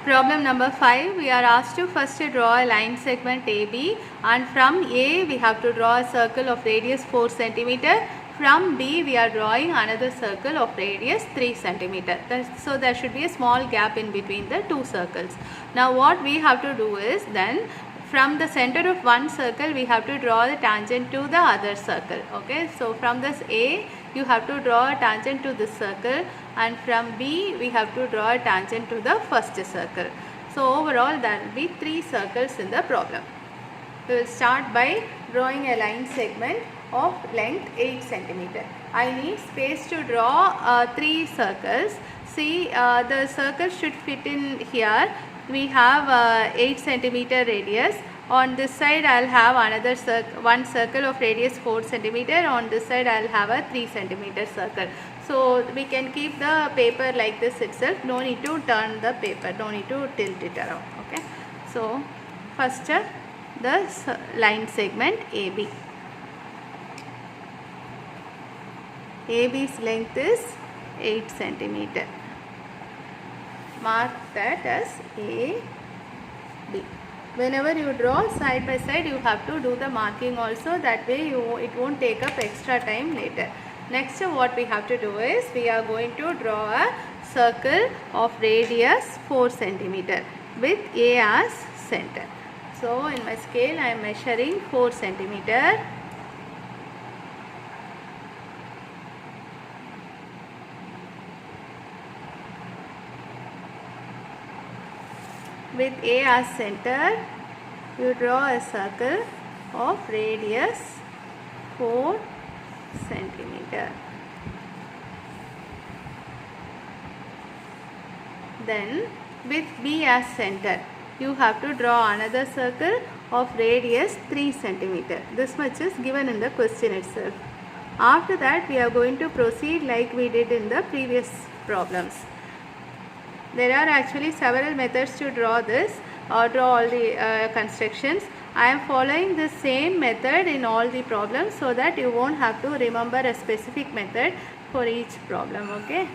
Problem number 5, we are asked to first draw a line segment AB, and from A we have to draw a circle of radius 4 cm. From B we are drawing another circle of radius 3 cm. So there should be a small gap in between the two circles. Now what we have to do is, then from the center of one circle we have to draw the tangent to the other circle. Okay, so from this A you have to draw a tangent to this circle, and from B we have to draw a tangent to the first circle. So overall there will be 3 circles in the problem. We will start by drawing a line segment of length 8 cm. I need space to draw 3 circles. See, the circle should fit in here. We have 8 cm radius. On this side I will have another one circle of radius 4 cm. On this side I will have a 3 cm circle. So we can keep the paper like this itself. No need to turn the paper, no need to tilt it around. Okay. So first the line segment AB. AB's length is 8 cm. Mark that as AB. Whenever you draw side by side, you have to do the marking also. That way it won't take up extra time later. Next, what we have to do is, we are going to draw a circle of radius 4 cm with A as center. So in my scale I am measuring 4 cm. With A as center, you draw a circle of radius 4 cm. Then with B as center, you have to draw another circle of radius 3 cm. This much is given in the question itself. After that, we are going to proceed like we did in the previous problems. There are actually several methods to draw this or draw all the constructions. I am following the same method in all the problems so that you won't have to remember a specific method for each problem. Okay.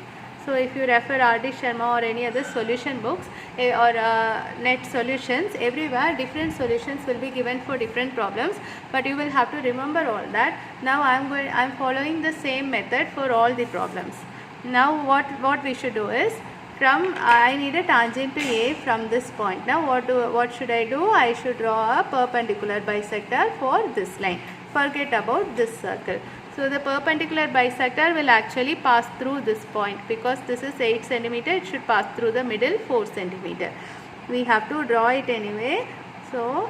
So if you refer R.D. Sharma or any other solution books or net solutions, everywhere different solutions will be given for different problems, but you will have to remember all that. Now I am following the same method for all the problems. Now what we should do is, I need a tangent to A from this point. Now what should I do? I should draw a perpendicular bisector for this line. Forget about this circle. So the perpendicular bisector will actually pass through this point, because this is 8 cm. It should pass through the middle 4 cm. We have to draw it anyway. So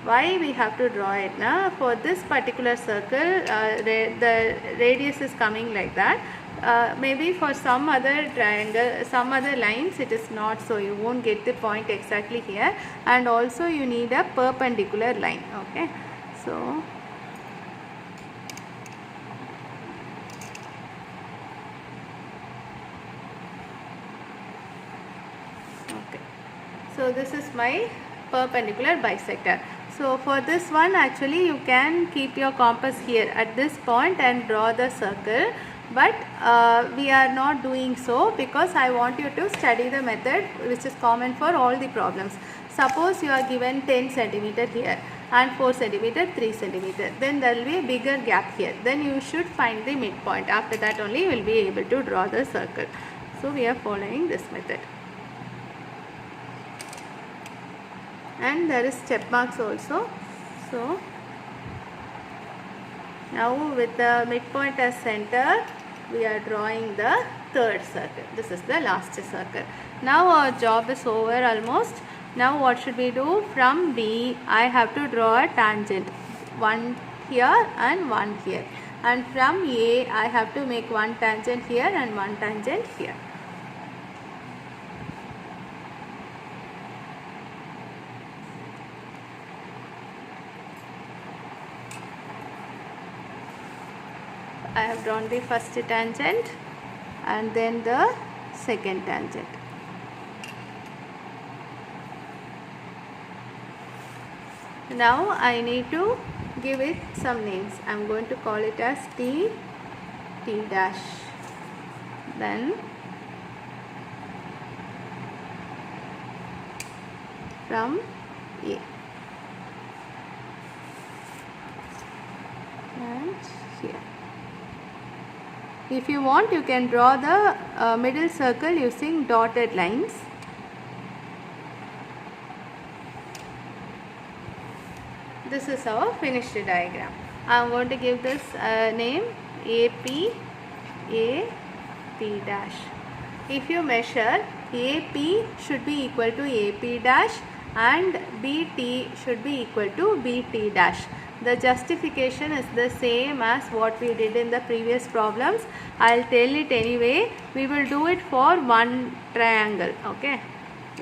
why we have to draw it now? For this particular circle, the radius is coming like that. Maybe for some other triangle, some other lines, it is not so. You won't get the point exactly here, and also you need a perpendicular line. Okay, so so this is my perpendicular bisector. So for this one, actually you can keep your compass here at this point and draw the circle. But we are not doing so, because I want you to study the method which is common for all the problems. Suppose you are given 10 cm here and 4 cm, 3 cm. Then there will be a bigger gap here. Then you should find the midpoint. After that only you will be able to draw the circle. So we are following this method. And there is step marks also. So now with the midpoint as center, we are drawing the third circle. This is the last circle. Now our job is over almost. Now what should we do? From B, I have to draw a tangent. One here and one here. And from A, I have to make one tangent here and one tangent here. I have drawn the first tangent and then the second tangent. Now I need to give it some names. I am going to call it as T, T dash. Then from A. And here. If you want, you can draw the middle circle using dotted lines. This is our finished diagram. I am going to give this name AP, AP dash. If you measure, AP should be equal to AP dash and BT should be equal to BT dash. The justification is the same as what we did in the previous problems. I'll tell it anyway. We will do it for one triangle. Okay.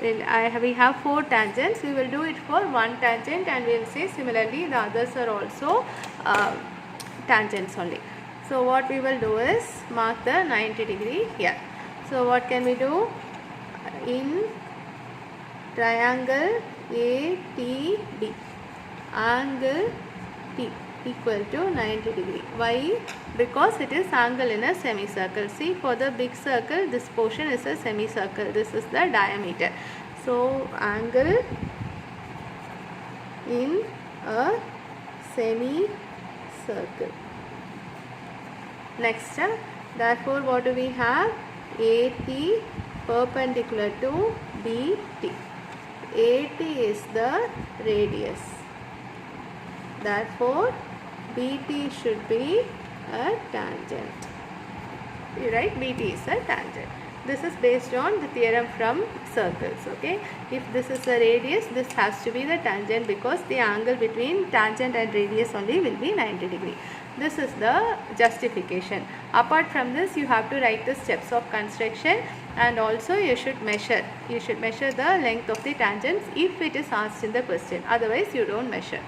We have 4 tangents. We will do it for one tangent, and we will say similarly the others are also tangents only. So what we will do is mark the 90 degree here. So what can we do? In triangle ATB, angle T equal to 90 degree. Why? Because it is angle in a semicircle. See, for the big circle, this portion is a semicircle. This is the diameter. So angle in a semicircle. Next, therefore what do we have? AT perpendicular to BT. AT is the radius. Therefore BT should be a tangent. You write BT is a tangent. This is based on the theorem from circles. Okay, if this is a radius, this has to be the tangent because the angle between tangent and radius only will be 90 degree. This is the justification. Apart from this, you have to write the steps of construction, and also you should measure. You should measure the length of the tangents if it is asked in the question. Otherwise, you don't measure.